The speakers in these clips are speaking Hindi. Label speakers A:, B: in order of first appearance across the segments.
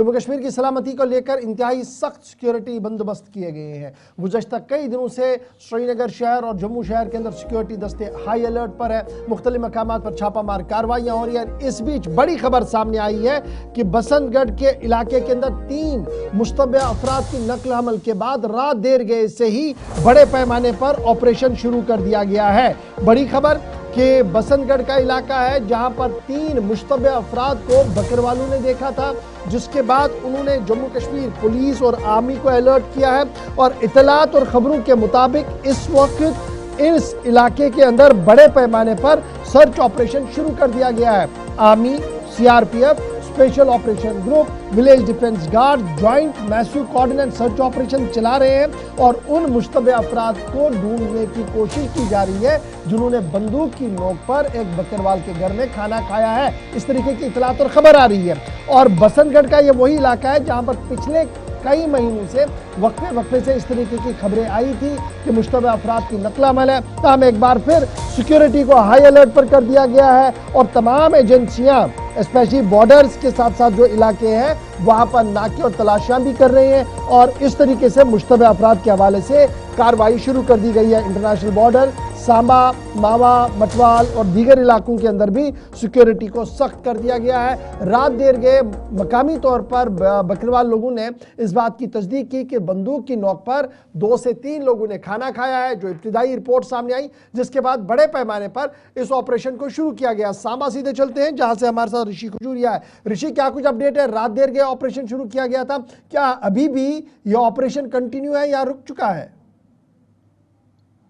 A: जम्मू कश्मीर की सलामती को लेकर इंतहाई सख्त सिक्योरिटी बंदोबस्त किए गए हैं। गुज़श्ता कई दिनों से श्रीनगर शहर और जम्मू शहर के अंदर सिक्योरिटी दस्ते हाई अलर्ट पर है। मुख्तलिफ मकामात पर छापामार कार्रवाइयाँ हो रही है। इस बीच बड़ी खबर सामने आई है कि बसंतगढ़ के इलाके के अंदर 3 मुश्तबे अफराद की नकल हमल के बाद रात देर गए से ही बड़े पैमाने पर ऑपरेशन शुरू कर दिया गया है। बड़ी खबर कि बसंतगढ़ का इलाका है जहां पर 3 मुश्तबे अफराद को बकरवालों ने देखा था, जिसके बाद उन्होंने जम्मू कश्मीर पुलिस और आर्मी को अलर्ट किया है और इतलात और खबरों के मुताबिक इस वक्त इस इलाके के अंदर बड़े पैमाने पर सर्च ऑपरेशन शुरू कर दिया गया है। Army, CRPF, special operation group, village defence guard joint massive coordinate search operation चला रहे हैं और उन मुश्तबे अफराद को ढूंढने की कोशिश की जा रही है जिन्होंने बंदूक की नोक पर एक बकरवाल के घर में खाना खाया है। इस तरीके की इतलात और खबर आ रही है। और बसंतगढ़ का ये वही इलाका है जहां पर पिछले कई महीनों से वक्फे से इस तरीके की खबरें आई थी कि मुश्तबे अफराद की नकल अमल है। तमाम एक बार फिर सिक्योरिटी को हाई अलर्ट पर कर दिया गया है और तमाम एजेंसियां स्पेशली बॉर्डर्स के साथ साथ जो इलाके हैं वहां पर नाके और तलाशियां भी कर रही हैं और इस तरीके से मुश्तबे अफराद के हवाले से कार्रवाई शुरू कर दी गई है। इंटरनेशनल बॉर्डर, सांबा, मावा, मटवाल और दीगर इलाकों के अंदर भी सिक्योरिटी को सख्त कर दिया गया है। रात देर गए मकामी तौर पर बकरवाल लोगों ने इस बात की तस्दीक की कि बंदूक की नोक पर 2 से 3 लोगों ने खाना खाया है, जो इब्तिदाई रिपोर्ट सामने आई, जिसके बाद बड़े पैमाने पर इस ऑपरेशन को शुरू किया गया। सांबा सीधे चलते हैं जहां से हमारे साथ ऋषि खजूरिया है। ऋषि, क्या कुछ अपडेट है? रात देर गए ऑपरेशन शुरू किया गया था, क्या अभी भी यह ऑपरेशन कंटिन्यू है या रुक चुका है?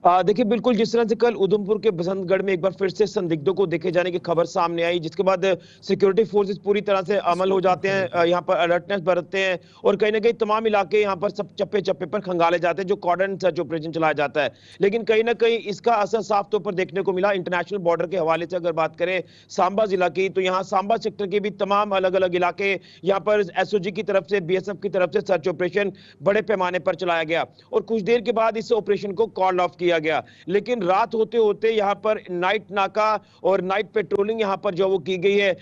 B: देखिए, बिल्कुल जिस तरह से कल उधमपुर के बसंतगढ़ में एक बार फिर से संदिग्धों को देखे जाने की खबर सामने आई, जिसके बाद सिक्योरिटी फोर्सेस पूरी तरह से अमल हो जाते हैं, यहाँ पर अलर्टनेस बरतते हैं और कहीं ना कहीं तमाम इलाके यहाँ पर सब चप्पे चप्पे पर खंगाले जाते हैं, जो कॉर्डन सर्च ऑपरेशन चलाया जाता है। लेकिन कहीं ना कहीं इसका असर साफ तौर पर देखने को मिला। इंटरनेशनल बॉर्डर के हवाले से अगर बात करें सांबा जिला की, तो यहाँ सांबा सेक्टर के भी तमाम अलग अलग इलाके, यहाँ पर एसओजी की तरफ से, बीएसएफ की तरफ से सर्च ऑपरेशन बड़े पैमाने पर चलाया गया और कुछ देर के बाद इस ऑपरेशन को कॉल ऑफ किया गया। लेकिन रात होते होते यहां पर नाइट नाका और नाइट पेट्रोलिंग यहां पर जो वो की गई है,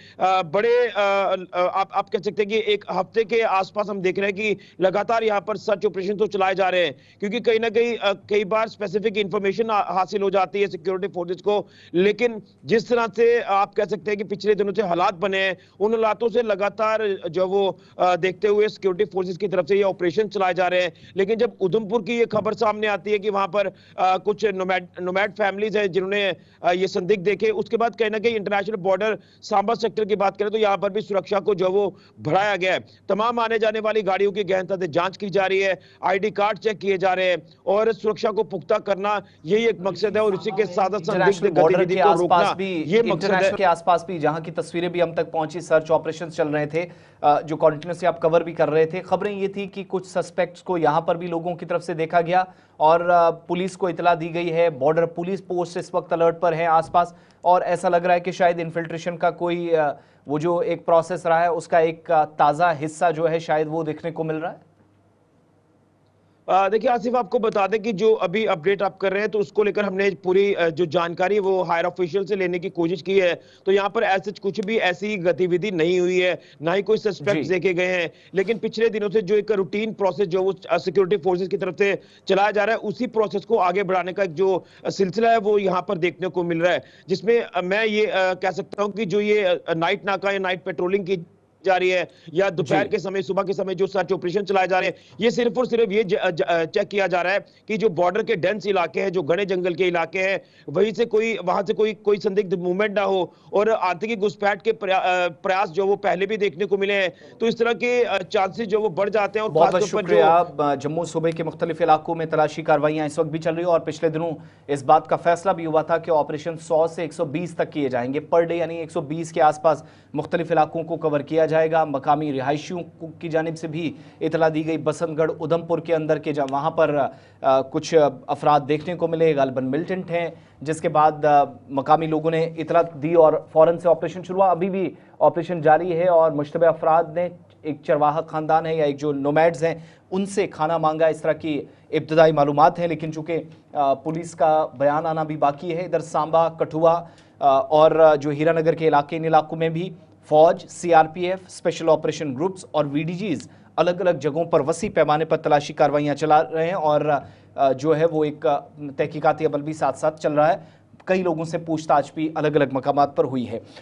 B: बड़े आप कह सकते हैं कि एक हफ्ते के आसपास हम देख रहे हैं कि लगातार यहां पर सर्च ऑपरेशन तो चलाए जा रहे हैं, क्योंकि कहीं ना कहीं कई बार स्पेसिफिक इंफॉर्मेशन हासिल हो जाती है सिक्योरिटी फोर्सेस को। लेकिन जिस तरह से आप कह सकते हैं कि पिछले दिनों से हालात बने हैं, उन हालातों से लगातार जो वो देखते हुए सिक्योरिटी फोर्सेस की तरफ से ये ऑपरेशन चलाए जा रहे हैं। लेकिन जब उधमपुर की ये खबर सामने आती है कि वहां पर कुछ नोमैड फैमिलीज है जिन्होंने ये संदिग्ध देखे, उसके बाद कहीं ना कहीं इंटरनेशनल बॉर्डर सांबा सेक्टर की बात करें तो यहां पर भी सुरक्षा को जो वो बढ़ाया गया है। तमाम आने जाने वाली गाड़ियों की गहनता से जांच की जा रही है, आईडी कार्ड चेक किए जा रहे हैं और सुरक्षा को पुख्ता करना यही एक मकसद है और इसी के साथ संदिग्ध गतिविधि को रोकना ये मकसद है।
C: के आसपास भी जहां की तस्वीरें भी हम तक पहुंची, सर्च ऑपरेशन चल रहे थे, जो कॉन्टिन्यूसली आप कवर भी कर रहे थे। खबरें ये थी कि कुछ सस्पेक्ट्स को यहां पर भी लोगों की तरफ से देखा गया और पुलिस को इतला दी गई है। बॉर्डर पुलिस पोस्ट इस वक्त अलर्ट पर है आसपास और ऐसा लग रहा है कि शायद इन्फिल्ट्रेशन का कोई वो जो एक प्रोसेस रहा है उसका एक ताज़ा हिस्सा जो है शायद वो देखने को मिल रहा है।
B: देखिए आसिफ, आपको बता दें कि जो अभी अपडेट आप कर रहे हैं तो उसको लेकर हमने पूरी जो जानकारी वो हायर ऑफिशियल से लेने की कोशिश की है। तो यहाँ पर ऐसे कुछ भी ऐसी गतिविधि नहीं हुई है, ना ही कोई सस्पेक्ट देखे गए हैं। लेकिन पिछले दिनों से जो एक रूटीन प्रोसेस जो वो सिक्योरिटी फोर्सेस की तरफ से चलाया जा रहा है, उसी प्रोसेस को आगे बढ़ाने का जो सिलसिला है वो यहाँ पर देखने को मिल रहा है, जिसमें मैं ये कह सकता हूँ कि जो ये नाइट नाका या नाइट पेट्रोलिंग की जा रही है या दोपहर के समय, सुबह के समय जो सर्च ऑपरेशन चलाए जा रहे हैं, ये सिर्फ और सिर्फ ये चेक किया जा रहा है कि जो बॉर्डर के डेंस इलाके हैं, जो घने जंगल के इलाके हैं, वहीं से वहां से कोई संदिग्ध मूवमेंट ना हो और आतंकी घुसपैठ के प्रयास जो वो पहले भी देखने को मिले हैं, तो इस तरह के चांसेस जो वो बढ़ जाते हैं। और
C: बहुत बहुत शुक्रिया। जम्मू सूबे के मुख्तलिफ इलाकों में तलाशी कार्रवाइयां इस वक्त भी चल रही है और पिछले दिनों इस बात का फैसला भी हुआ था कि ऑपरेशन 100 से 120 तक किए जाएंगे पर डे, यानी 120 के आसपास मुख्तलिफ इलाकों को कवर किया जाएगा। मकामी रिहायशियों की जानिब से भी इतला दी गई बसंतगढ़ उधमपुर के अंदर के वहाँ पर कुछ अफराद देखने को मिले, गालिबन मिलिटेंट हैं, जिसके बाद मकामी लोगों ने इतला दी और फ़ौरन से ऑपरेशन शुरू हुआ। अभी भी ऑपरेशन जारी है और मुश्तबे अफराद ने, एक चरवाहा ख़ानदान है या एक जो नोमैड्स हैं, उनसे खाना मांगा। इस तरह की इब्तदाई मालूमात हैं, लेकिन चूँकि पुलिस का बयान आना भी बाकी है। इधर सांबा, कठुआ और जो हीरानगर के इलाके, इन इलाकों में भी फौज, सीआरपीएफ, स्पेशल ऑपरेशन ग्रुप्स और वीडीजीज अलग अलग जगहों पर वसी पैमाने पर तलाशी कार्रवाइयां चला रहे हैं और जो है वो एक तहकीकाती अमल भी साथ साथ चल रहा है। कई लोगों से पूछताछ भी अलग अलग मकामात पर हुई है।